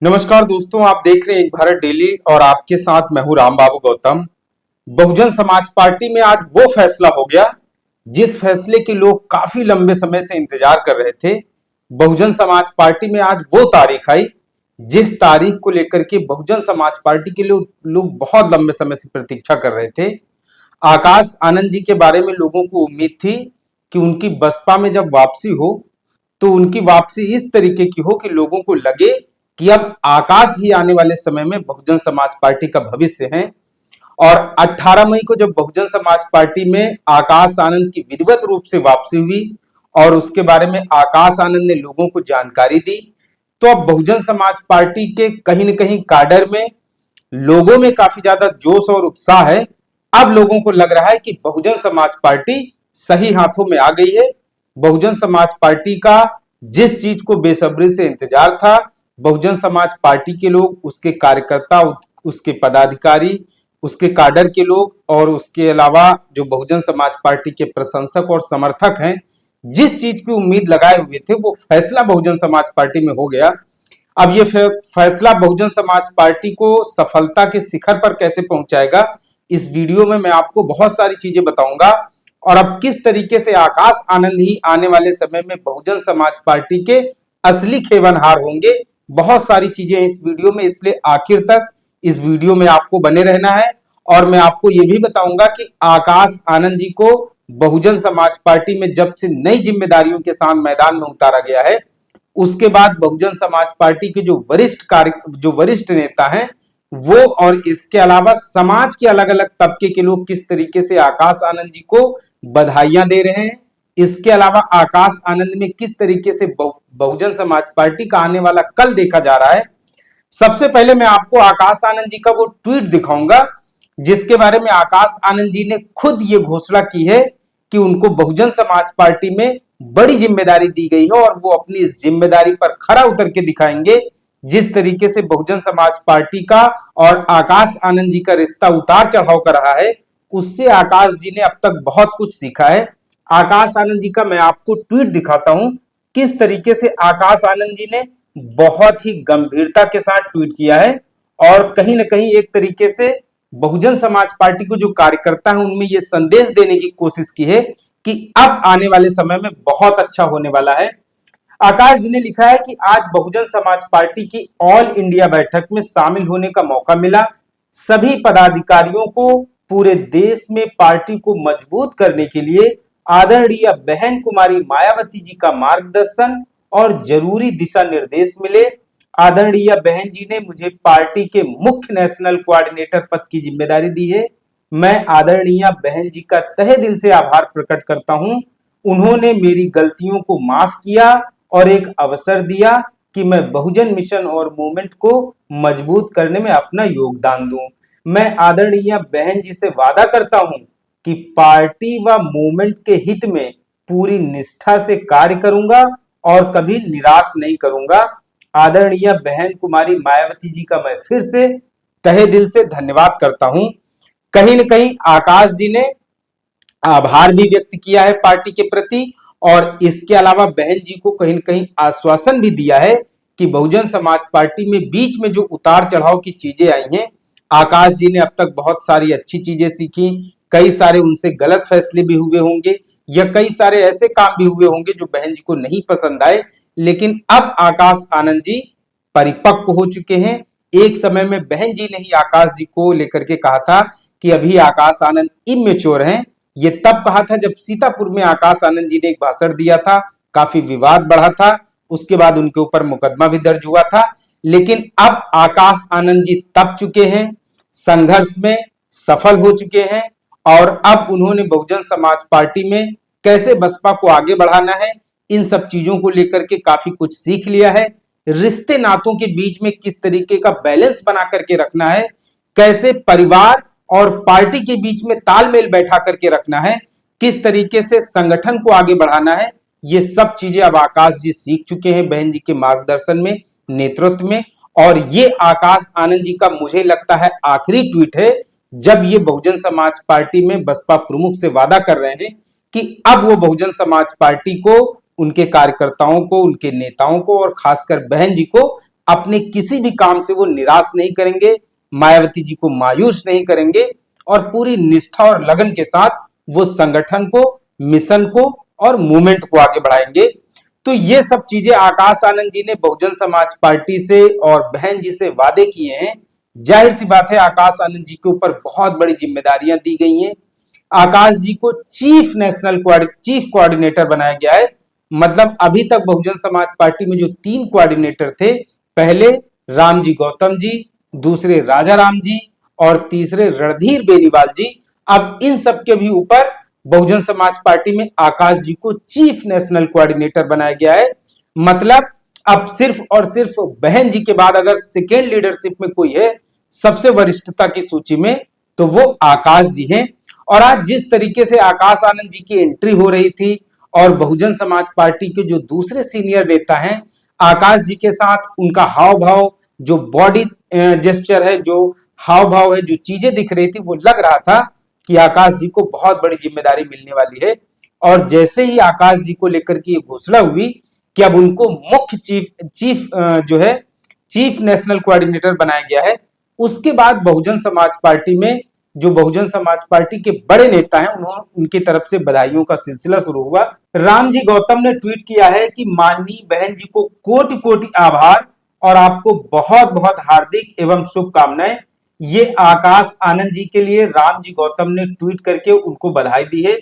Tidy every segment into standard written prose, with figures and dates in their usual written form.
नमस्कार दोस्तों, आप देख रहे हैं एक भारत डेली और आपके साथ मैं हूं राम बाबू गौतम। बहुजन समाज पार्टी में आज वो फैसला हो गया जिस फैसले के लोग काफी लंबे समय से इंतजार कर रहे थे। बहुजन समाज पार्टी में आज वो तारीख आई जिस तारीख को लेकर के बहुजन समाज पार्टी के लोग बहुत लंबे समय से प्रतीक्षा कर रहे थे। आकाश आनंद जी के बारे में लोगों को उम्मीद थी कि उनकी बसपा में जब वापसी हो तो उनकी वापसी इस तरीके की हो कि लोगों को लगे कि अब आकाश ही आने वाले समय में बहुजन समाज पार्टी का भविष्य है। और 18 मई को जब बहुजन समाज पार्टी में आकाश आनंद की विधिवत रूप से वापसी हुई और उसके बारे में आकाश आनंद ने लोगों को जानकारी दी, तो अब बहुजन समाज पार्टी के कहीं न कहीं काडर में लोगों में काफी ज्यादा जोश और उत्साह है। अब लोगों को लग रहा है कि बहुजन समाज पार्टी सही हाथों में आ गई है। बहुजन समाज पार्टी का जिस चीज को बेसब्री से इंतजार था, बहुजन समाज पार्टी के लोग, उसके कार्यकर्ता, उसके पदाधिकारी, उसके काडर के लोग और उसके अलावा जो बहुजन समाज पार्टी के प्रशंसक और समर्थक हैं, जिस चीज की उम्मीद लगाए हुए थे वो फैसला बहुजन समाज पार्टी में हो गया। अब ये फैसला बहुजन समाज पार्टी को सफलता के शिखर पर कैसे पहुंचाएगा, इस वीडियो में मैं आपको बहुत सारी चीजें बताऊंगा। और अब किस तरीके से आकाश आनंद ही आने वाले समय में बहुजन समाज पार्टी के असली खेवनहार होंगे, बहुत सारी चीजें इस वीडियो में, इसलिए आखिर तक इस वीडियो में आपको बने रहना है। और मैं आपको यह भी बताऊंगा कि आकाश आनंद जी को बहुजन समाज पार्टी में जब से नई जिम्मेदारियों के साथ मैदान में उतारा गया है, उसके बाद बहुजन समाज पार्टी के जो वरिष्ठ नेता हैं वो और इसके अलावा समाज के अलग अलग तबके के लोग किस तरीके से आकाश आनंद जी को बधाइयां दे रहे हैं, इसके अलावा आकाश आनंद में किस तरीके से बहुजन समाज पार्टी का आने वाला कल देखा जा रहा है। सबसे पहले मैं आपको आकाश आनंद जी का वो ट्वीट दिखाऊंगा जिसके बारे में आकाश आनंद जी ने खुद ये घोषणा की है कि उनको बहुजन समाज पार्टी में बड़ी जिम्मेदारी दी गई है और वो अपनी इस जिम्मेदारी पर खरा उतर के दिखाएंगे। जिस तरीके से बहुजन समाज पार्टी का और आकाश आनंद जी का रिश्ता उतार चढ़ाव कर रहा है, उससे आकाश जी ने अब तक बहुत कुछ सीखा है। आकाश आनंद जी का मैं आपको ट्वीट दिखाता हूं, किस तरीके से आकाश आनंद जी ने बहुत ही गंभीरता के साथ ट्वीट किया है और कहीं ना कहीं एक तरीके से बहुजन समाज पार्टी को जो कार्यकर्ता है उनमें यह संदेश देने की कोशिश की है कि अब आने वाले समय में बहुत अच्छा होने वाला है। आकाश जी ने लिखा है कि आज बहुजन समाज पार्टी की ऑल इंडिया बैठक में शामिल होने का मौका मिला। सभी पदाधिकारियों को पूरे देश में पार्टी को मजबूत करने के लिए आदरणीय बहन कुमारी मायावती जी का मार्गदर्शन और जरूरी दिशा निर्देश मिले। आदरणीय बहन जी ने मुझे पार्टी के मुख्य नेशनल कोऑर्डिनेटर पद की जिम्मेदारी दी है। मैं आदरणीय बहन जी का तहे दिल से आभार प्रकट करता हूं। उन्होंने मेरी गलतियों को माफ किया और एक अवसर दिया कि मैं बहुजन मिशन और मूवमेंट को मजबूत करने में अपना योगदान दूं। मैं आदरणीय बहन जी से वादा करता हूं कि पार्टी व मूवमेंट के हित में पूरी निष्ठा से कार्य करूंगा और कभी निराश नहीं करूंगा। आदरणीय बहन कुमारी मायावती जी का मैं फिर से तहे दिल से धन्यवाद करता हूं। कहीं न कहीं आकाश जी ने आभार भी व्यक्त किया है पार्टी के प्रति और इसके अलावा बहन जी को कहीं न कहीं आश्वासन भी दिया है कि बहुजन समाज पार्टी में बीच में जो उतार चढ़ाव की चीजें आई हैं, आकाश जी ने अब तक बहुत सारी अच्छी चीजें सीखी, कई सारे उनसे गलत फैसले भी हुए होंगे या कई सारे ऐसे काम भी हुए होंगे जो बहन जी को नहीं पसंद आए, लेकिन अब आकाश आनंद जी परिपक्व हो चुके हैं। एक समय में बहन जी ने ही आकाश जी को लेकर के कहा था कि अभी आकाश आनंद इमेच्योर हैं। ये तब कहा था जब सीतापुर में आकाश आनंद जी ने एक भाषण दिया था, काफी विवाद बढ़ा था, उसके बाद उनके ऊपर मुकदमा भी दर्ज हुआ था। लेकिन अब आकाश आनंद जी तप चुके हैं, संघर्ष में सफल हो चुके हैं और अब उन्होंने बहुजन समाज पार्टी में कैसे बसपा को आगे बढ़ाना है, इन सब चीजों को लेकर के काफी कुछ सीख लिया है। रिश्ते नातों के बीच में किस तरीके का बैलेंस बना करके रखना है, कैसे परिवार और पार्टी के बीच में तालमेल बैठा करके रखना है, किस तरीके से संगठन को आगे बढ़ाना है, ये सब चीजें अब आकाश जी सीख चुके हैं बहन जी के मार्गदर्शन में, नेतृत्व में। और ये आकाश आनंद जी का मुझे लगता है आखिरी ट्वीट है जब ये बहुजन समाज पार्टी में बसपा प्रमुख से वादा कर रहे हैं कि अब वो बहुजन समाज पार्टी को, उनके कार्यकर्ताओं को, उनके नेताओं को और खासकर बहन जी को अपने किसी भी काम से वो निराश नहीं करेंगे, मायावती जी को मायूस नहीं करेंगे और पूरी निष्ठा और लगन के साथ वो संगठन को, मिशन को और मूवमेंट को आगे बढ़ाएंगे। तो ये सब चीजें आकाश आनंद जी ने बहुजन समाज पार्टी से और बहन जी से वादे किए हैं। जाहिर सी बात है आकाश आनंद जी के ऊपर बहुत बड़ी जिम्मेदारियां दी गई हैं। आकाश जी को चीफ कोऑर्डिनेटर बनाया गया है। मतलब अभी तक बहुजन समाज पार्टी में जो 3 कोऑर्डिनेटर थे, पहले रामजी गौतम जी, दूसरे राजा राम जी और तीसरे रणधीर बेनीवाल जी, अब इन सब के भी ऊपर बहुजन समाज पार्टी में आकाश जी को चीफ नेशनल कोऑर्डिनेटर बनाया गया है। मतलब अब सिर्फ और सिर्फ बहन जी के बाद अगर सेकेंड लीडरशिप में कोई है सबसे वरिष्ठता की सूची में, तो वो आकाश जी हैं। और आज जिस तरीके से आकाश आनंद जी की एंट्री हो रही थी और बहुजन समाज पार्टी के जो दूसरे सीनियर नेता हैं, आकाश जी के साथ उनका हाव भाव, जो बॉडी जेस्चर है, जो हाव भाव है, जो चीजें दिख रही थी, वो लग रहा था कि आकाश जी को बहुत बड़ी जिम्मेदारी मिलने वाली है। और जैसे ही आकाश जी को लेकर के ये घोषणा हुई कि अब उनको मुख्य चीफ नेशनल कोऑर्डिनेटर बनाया गया है, उसके बाद बहुजन समाज पार्टी में जो बहुजन समाज पार्टी के बड़े नेता हैं, उन्होंने उनकी तरफ से बधाइयों का सिलसिला शुरू हुआ। रामजी गौतम ने ट्वीट किया है कि माननीय बहन जी को कोटि कोटि आभार और आपको बहुत बहुत हार्दिक एवं शुभकामनाएं। ये आकाश आनंद जी के लिए रामजी गौतम ने ट्वीट करके उनको बधाई दी है।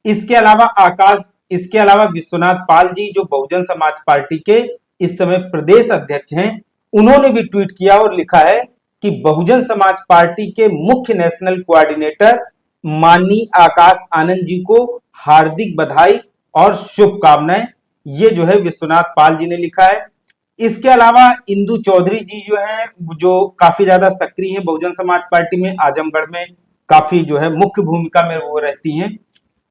इसके अलावा विश्वनाथ पाल जी जो बहुजन समाज पार्टी के इस समय प्रदेश अध्यक्ष हैं, उन्होंने भी ट्वीट किया और लिखा है कि बहुजन समाज पार्टी के मुख्य नेशनल कोऑर्डिनेटर माननीय आकाश आनंद जी को हार्दिक बधाई और शुभकामनाएं। ये जो है विश्वनाथ पाल जी ने लिखा है। इसके अलावा इंदु चौधरी जी जो है, जो काफी ज्यादा सक्रिय हैं बहुजन समाज पार्टी में, आजमगढ़ में काफी जो है मुख्य भूमिका में वो रहती हैं।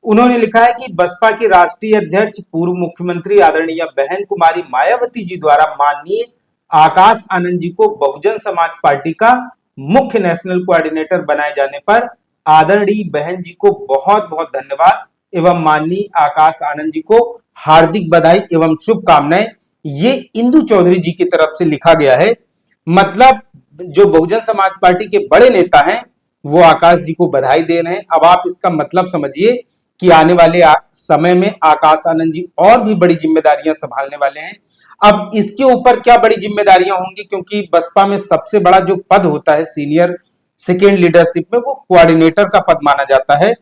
उन्होंने लिखा है कि बसपा की राष्ट्रीय अध्यक्ष पूर्व मुख्यमंत्री आदरणीय बहन कुमारी मायावती जी द्वारा माननीय आकाश आनंद जी को बहुजन समाज पार्टी का मुख्य नेशनल कोऑर्डिनेटर बनाए जाने पर आदरणीय बहन जी को बहुत बहुत धन्यवाद एवं माननीय आकाश आनंद जी को हार्दिक बधाई एवं शुभकामनाएं। ये इंदु चौधरी जी की तरफ से लिखा गया है। मतलब जो बहुजन समाज पार्टी के बड़े नेता हैं वो आकाश जी को बधाई दे रहे हैं। अब आप इसका मतलब समझिए कि आने वाले समय में आकाश आनंद जी और भी बड़ी जिम्मेदारियां संभालने वाले हैं। अब इसके ऊपर क्या बड़ी जिम्मेदारियां होंगी, क्योंकि बसपा में सबसे बड़ा जो पद होता है सीनियर सेकेंड लीडरशिप में, वो कोऑर्डिनेटर का पद माना जाता है।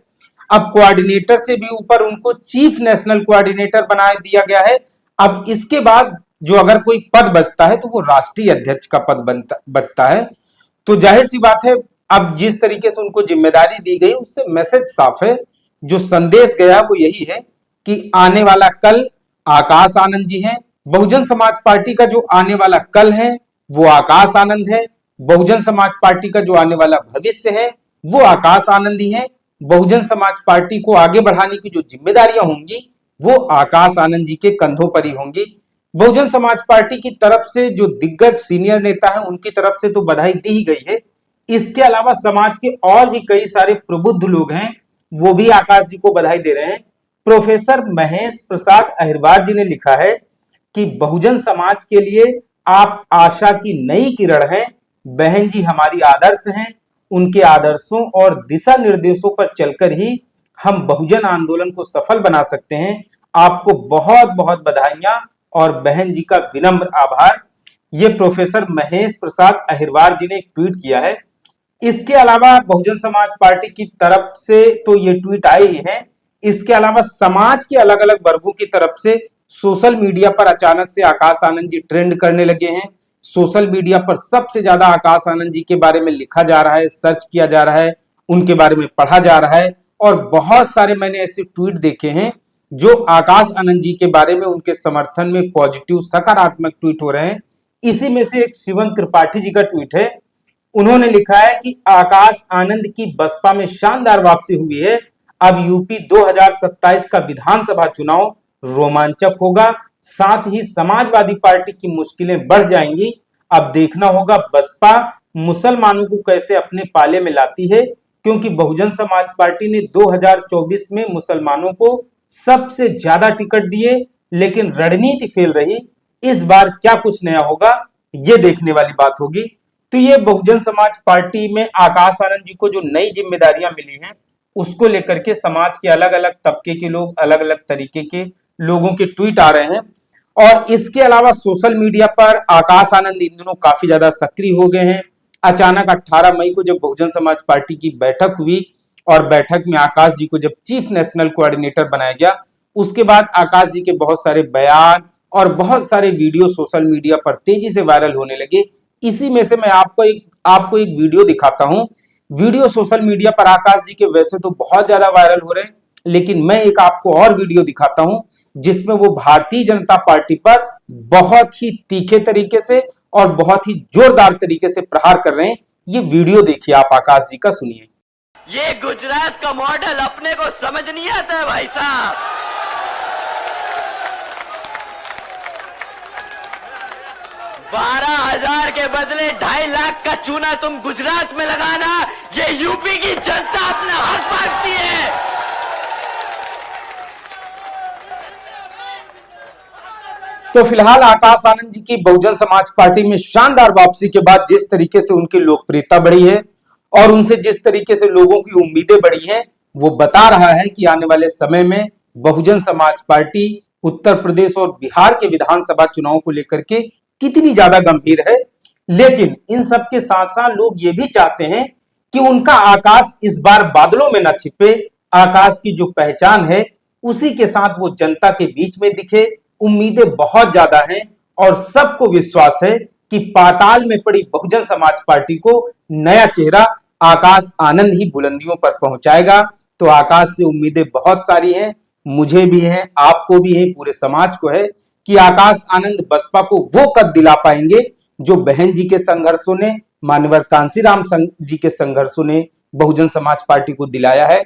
अब कोऑर्डिनेटर से भी ऊपर उनको चीफ नेशनल कोऑर्डिनेटर बना दिया गया है। अब इसके बाद जो अगर कोई पद बचता है तो वो राष्ट्रीय अध्यक्ष का पद बचता है। तो जाहिर सी बात है अब जिस तरीके से उनको जिम्मेदारी दी गई उससे मैसेज साफ है। जो संदेश गया वो यही है कि आने वाला कल आकाश आनंद जी हैं। बहुजन समाज पार्टी का जो आने वाला कल है वो आकाश आनंद है। बहुजन समाज पार्टी का जो आने वाला भविष्य है वो आकाश आनंद ही है। बहुजन समाज पार्टी को आगे बढ़ाने की जो जिम्मेदारियां होंगी वो आकाश आनंद जी के कंधों पर ही होंगी। बहुजन समाज पार्टी की तरफ से जो दिग्गज सीनियर नेता है उनकी तरफ से तो बधाई दी ही गई है। इसके अलावा समाज के और भी कई सारे प्रबुद्ध लोग हैं, वो भी आकाश जी को बधाई दे रहे हैं। प्रोफेसर महेश प्रसाद अहिरवार जी ने लिखा है कि बहुजन समाज के लिए आप आशा की नई किरण हैं। बहन जी हमारी आदर्श हैं। उनके आदर्शों और दिशा निर्देशों पर चलकर ही हम बहुजन आंदोलन को सफल बना सकते हैं। आपको बहुत बहुत बधाइयां और बहन जी का विनम्र आभार। ये प्रोफेसर महेश प्रसाद अहिरवार जी ने एक ट्वीट किया है। इसके अलावा बहुजन समाज पार्टी की तरफ से तो ये ट्वीट आए ही हैं। इसके अलावा समाज के अलग अलग वर्गों की तरफ से सोशल मीडिया पर अचानक से आकाश आनंद जी ट्रेंड करने लगे हैं। सोशल मीडिया पर सबसे ज्यादा आकाश आनंद जी के बारे में लिखा जा रहा है, सर्च किया जा रहा है, उनके बारे में पढ़ा जा रहा है। और बहुत सारे मैंने ऐसे ट्वीट देखे हैं जो आकाश आनंद जी के बारे में उनके समर्थन में पॉजिटिव सकारात्मक ट्वीट हो रहे हैं। इसी में से एक शिवम त्रिपाठी जी का ट्वीट है। उन्होंने लिखा है कि आकाश आनंद की बसपा में शानदार वापसी हुई है। अब यूपी 2027 का विधानसभा चुनाव रोमांचक होगा, साथ ही समाजवादी पार्टी की मुश्किलें बढ़ जाएंगी। अब देखना होगा बसपा मुसलमानों को कैसे अपने पाले में लाती है, क्योंकि बहुजन समाज पार्टी ने 2024 में मुसलमानों को सबसे ज्यादा टिकट दिए, लेकिन रणनीति फेल रही। इस बार क्या कुछ नया होगा, ये देखने वाली बात होगी। तो ये बहुजन समाज पार्टी में आकाश आनंद जी को जो नई जिम्मेदारियां मिली हैं उसको लेकर के समाज के अलग अलग तबके के लोग, अलग अलग तरीके के लोगों के ट्वीट आ रहे हैं। और इसके अलावा सोशल मीडिया पर आकाश आनंद इन दिनों काफी ज्यादा सक्रिय हो गए हैं। अचानक 18 मई को जब बहुजन समाज पार्टी की बैठक हुई और बैठक में आकाश जी को जब चीफ नेशनल कोऑर्डिनेटर बनाया गया, उसके बाद आकाश जी के बहुत सारे बयान और बहुत सारे वीडियो सोशल मीडिया पर तेजी से वायरल होने लगे। इसी में से मैं आपको एक वीडियो दिखाता हूं। वीडियो सोशल मीडिया पर आकाश जी के वैसे तो बहुत ज्यादा वायरल हो रहे हैं, लेकिन मैं एक आपको और वीडियो दिखाता हूं जिसमें वो भारतीय जनता पार्टी पर बहुत ही तीखे तरीके से और बहुत ही जोरदार तरीके से प्रहार कर रहे हैं। ये वीडियो देखिए आप आकाश जी का, सुनिए। ये गुजरात का मॉडल अपने को समझ नहीं आता है भाई साहब। 12,000 के बदले 2.5 लाख का चूना तुम गुजरात में लगाना, ये यूपी की जनता अपना हक मांगती है। तो फिलहाल आकाश आनंद जी की बहुजन समाज पार्टी में शानदार वापसी के बाद जिस तरीके से उनकी लोकप्रियता बढ़ी है और उनसे जिस तरीके से लोगों की उम्मीदें बढ़ी हैं, वो बता रहा है कि आने वाले समय में बहुजन समाज पार्टी उत्तर प्रदेश और बिहार के विधानसभा चुनाव को लेकर के कितनी ज्यादा गंभीर है। लेकिन इन सब के साथ साथ लोग ये भी चाहते हैं कि उनका आकाश इस बार बादलों में न छिपे, आकाश की जो पहचान है उसी के साथ वो जनता के बीच में दिखे। उम्मीदें बहुत ज्यादा हैं और सबको विश्वास है कि पाताल में पड़ी बहुजन समाज पार्टी को नया चेहरा आकाश आनंद ही बुलंदियों पर पहुंचाएगा। तो आकाश से उम्मीदें बहुत सारी हैं, मुझे भी हैं, आपको भी है, पूरे समाज को है कि आकाश आनंद बसपा को वो कद दिला पाएंगे जो बहन जी के संघर्षों ने, मानवर कांसीराम जी के संघर्षों ने बहुजन समाज पार्टी को दिलाया है।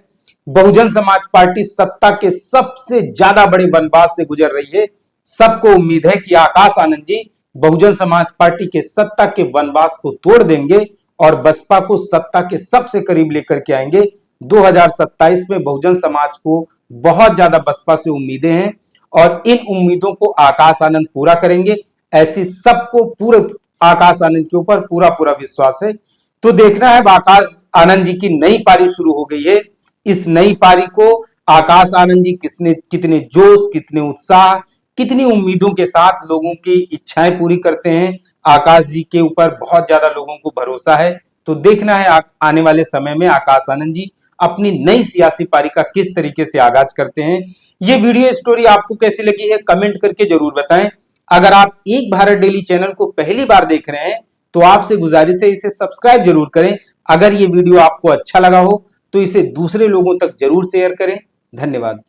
बहुजन समाज पार्टी सत्ता के सबसे ज्यादा बड़े वनवास से गुजर रही है। सबको उम्मीद है कि आकाश आनंद जी बहुजन समाज पार्टी के सत्ता के वनवास को तोड़ देंगे और बसपा को सत्ता के सबसे करीब लेकर के आएंगे। 2027 में बहुजन समाज को बहुत ज्यादा बसपा से उम्मीदें हैं और इन उम्मीदों को आकाश आनंद पूरा करेंगे, ऐसी सबको पूरे आकाश आनंद के ऊपर पूरा पूरा विश्वास है। तो देखना है आकाश आनंद जी की नई पारी शुरू हो गई है। इस नई पारी को आकाश आनंद जी कितने जोश, कितने उत्साह, कितनी उम्मीदों के साथ लोगों की इच्छाएं पूरी करते हैं। आकाश जी के ऊपर बहुत ज्यादा लोगों को भरोसा है। तो देखना है आने वाले समय में आकाश आनंद जी अपनी नई सियासी पारी का किस तरीके से आगाज करते हैं। ये वीडियो स्टोरी आपको कैसी लगी है कमेंट करके जरूर बताएं। अगर आप एक भारत डेली चैनल को पहली बार देख रहे हैं तो आपसे गुजारिश है इसे सब्सक्राइब जरूर करें। अगर ये वीडियो आपको अच्छा लगा हो तो इसे दूसरे लोगों तक जरूर शेयर करें। धन्यवाद।